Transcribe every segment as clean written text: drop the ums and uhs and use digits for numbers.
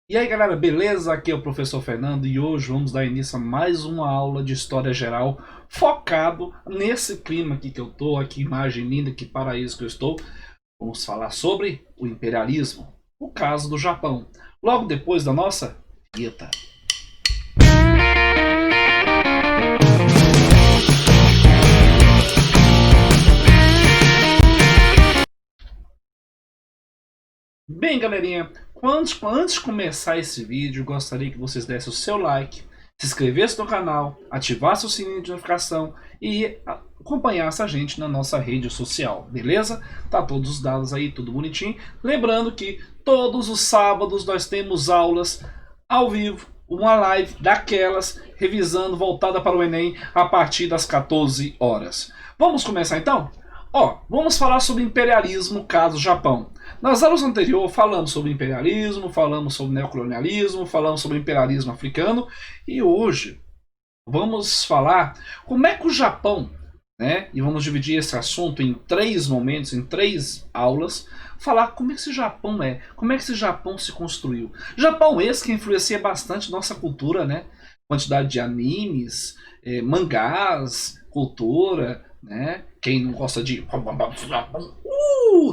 E aí galera, beleza? Aqui é o professor Fernando e hoje vamos dar início a mais uma aula de História Geral focado nesse clima aqui que eu tô, que imagem linda, que paraíso que eu estou. Vamos falar sobre o imperialismo, o caso do Japão, logo depois da nossa vinheta. Bem galerinha, antes de começar esse vídeo, gostaria que vocês dessem o seu like, se inscrevessem no canal, ativassem o sininho de notificação e acompanhasse a gente na nossa rede social, beleza? Tá todos os dados aí, tudo bonitinho. Lembrando que todos os sábados nós temos aulas ao vivo, uma live daquelas, revisando, voltada para o Enem, a partir das 14 horas. Vamos começar então? Vamos falar sobre imperialismo, caso Japão. Nas aulas anteriores falamos sobre imperialismo, falamos sobre neocolonialismo, falamos sobre imperialismo africano e hoje vamos falar como é que o Japão, né? E vamos dividir esse assunto em três momentos, em três aulas, falar como é que esse Japão é, como é que esse Japão se construiu. Japão esse que influencia bastante nossa cultura, né? Quantidade de animes, mangás, cultura, né? Quem não gosta de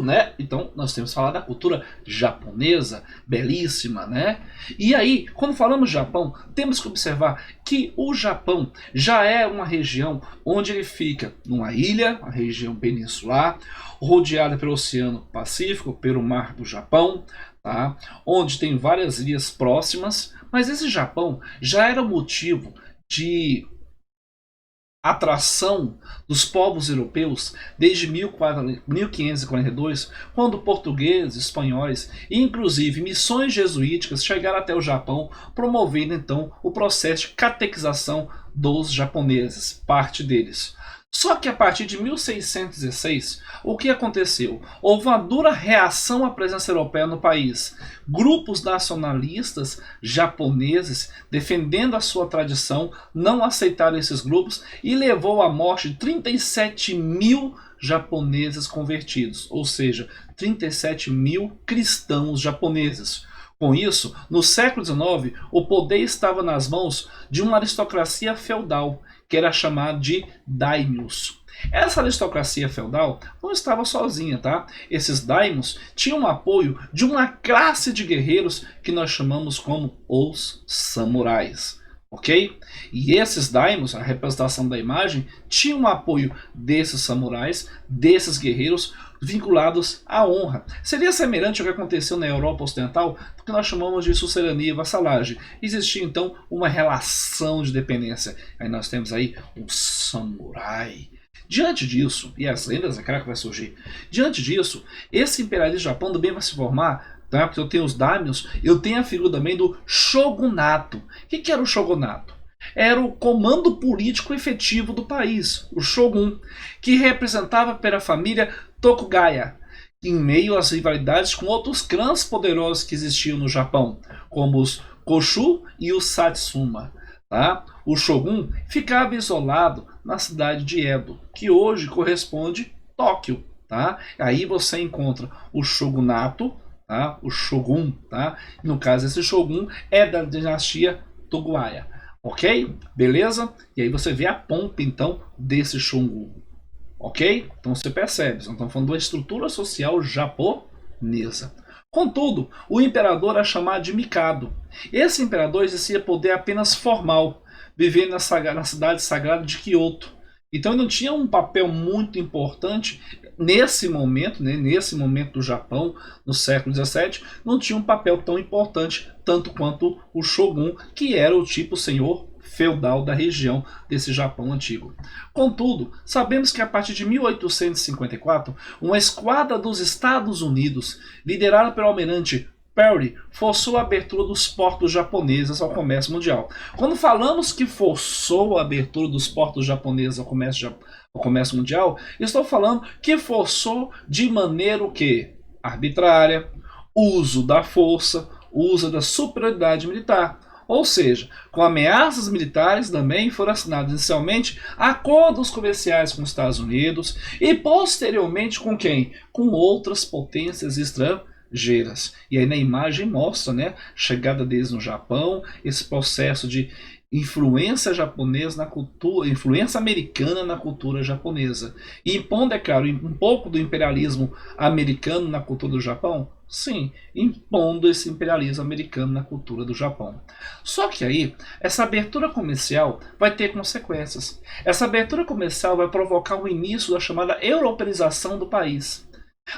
né? Então nós temos que falar da cultura japonesa, belíssima, né? E aí, quando falamos Japão, temos que observar que o Japão já é uma região onde ele fica numa ilha, uma região peninsular, rodeada pelo Oceano Pacífico, pelo Mar do Japão, tá? Onde tem várias ilhas próximas, mas esse Japão já era motivo de atração dos povos europeus desde 1542, quando portugueses, espanhóis e inclusive missões jesuíticas chegaram até o Japão, promovendo então o processo de catequização dos japoneses, parte deles. Só que a partir de 1616, o que aconteceu? Houve uma dura reação à presença europeia no país. Grupos nacionalistas japoneses, defendendo a sua tradição, não aceitaram esses grupos e levou à morte de 37 mil japoneses convertidos, ou seja, 37 mil cristãos japoneses. Com isso, no século XIX, o poder estava nas mãos de uma aristocracia feudal, que era chamada de daimyos. Essa aristocracia feudal não estava sozinha, tá? Esses daimyos tinham o apoio de uma classe de guerreiros que nós chamamos como os samurais. Ok? E esses daimyos, a representação da imagem, tinham o apoio desses samurais, desses guerreiros, vinculados à honra. Seria semelhante ao que aconteceu na Europa Ocidental, porque nós chamamos de sucerania e vassalagem. Existia então uma relação de dependência. Aí nós temos aí um samurai. Diante disso, e as lendas, é claro que vai surgir, diante disso, esse imperialismo Japão também vai se formar, tá? Porque eu tenho os daimyos, eu tenho a figura também do shogunato. O que era o shogunato? Era o comando político efetivo do país, o shogun, que representava pela família Tokugawa, em meio às rivalidades com outros clãs poderosos que existiam no Japão, como os Koshu e os Satsuma. Tá? O shogun ficava isolado na cidade de Edo, que hoje corresponde a Tóquio. Tá? Aí você encontra o shogunato, tá? O shogun, tá? No caso esse shogun é da dinastia Tokugawa. Ok? Beleza? E aí você vê a pompa então desse shogun. Ok? Então você percebe, nós estamos falando da estrutura social japonesa. Contudo, o imperador era chamado de Mikado. Esse imperador exercia poder apenas formal, vivendo na cidade sagrada de Kyoto. Então ele não tinha um papel muito importante nesse momento, né, nesse momento do Japão, no século XVII, não tinha um papel tão importante tanto quanto o shogun, que era o tipo senhor feudal da região desse Japão antigo. Contudo, sabemos que a partir de 1854, uma esquadra dos Estados Unidos, liderada pelo almirante Perry, forçou a abertura dos portos japoneses ao comércio mundial. Quando falamos que forçou a abertura dos portos japoneses ao comércio mundial, estou falando que forçou de maneira o quê? Arbitrária, uso da força, uso da superioridade militar. Ou seja, com ameaças militares também foram assinados inicialmente acordos comerciais com os Estados Unidos e posteriormente com quem? Com outras potências estrangeiras. E aí na imagem mostra, né, chegada deles no Japão, esse processo de influência japonesa na cultura, influência americana na cultura japonesa. E impondo, é claro, um pouco do imperialismo americano na cultura do Japão? Sim, impondo esse imperialismo americano na cultura do Japão. Só que aí, essa abertura comercial vai ter consequências. Essa abertura comercial vai provocar o início da chamada europeização do país,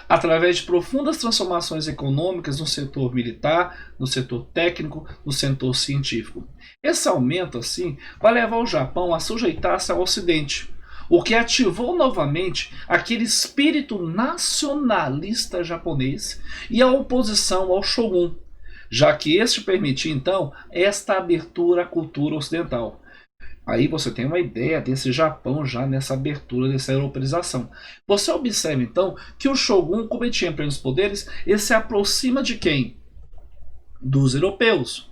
através de profundas transformações econômicas no setor militar, no setor técnico, no setor científico. Esse aumento, assim, vai levar o Japão a sujeitar-se ao Ocidente, o que ativou novamente aquele espírito nacionalista japonês e a oposição ao shogun, já que este permitia, então, esta abertura à cultura ocidental. Aí você tem uma ideia desse Japão já nessa abertura, dessa europeização. Você observa então que o Shogun, como ele tinha plenos poderes, ele se aproxima de quem? Dos europeus.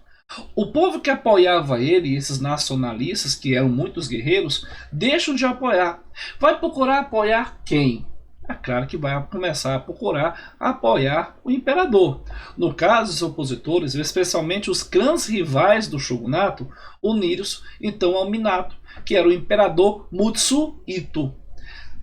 O povo que apoiava ele, esses nacionalistas, que eram muitos guerreiros, deixam de apoiar. Vai procurar apoiar quem? É claro que vai começar a procurar apoiar o imperador. No caso, os opositores, especialmente os clãs rivais do shogunato, uniram-se então ao Minato, que era o imperador Mutsuhito.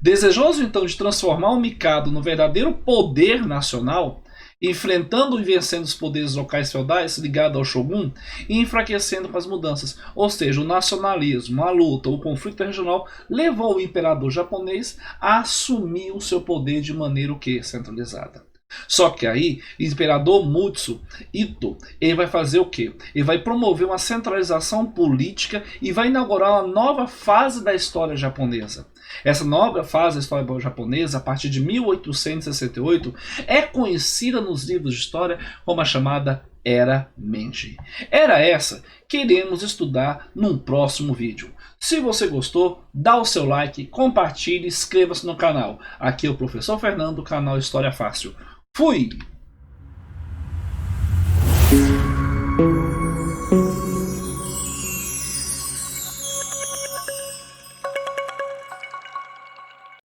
Desejoso então de transformar o Mikado no verdadeiro poder nacional, enfrentando e vencendo os poderes locais feudais ligados ao shogun e enfraquecendo com as mudanças. Ou seja, o nacionalismo, a luta, o conflito regional levou o imperador japonês a assumir o seu poder de maneira o que? Centralizada. Só que aí, o imperador Mutsuhito, ele vai fazer o quê? Ele vai promover uma centralização política e vai inaugurar uma nova fase da história japonesa. Essa nova fase da história japonesa, a partir de 1868, é conhecida nos livros de história como a chamada Era Meiji. Era essa que iremos estudar num próximo vídeo. Se você gostou, dá o seu like, compartilhe e inscreva-se no canal. Aqui é o Professor Fernando, do canal História Fácil. Fui!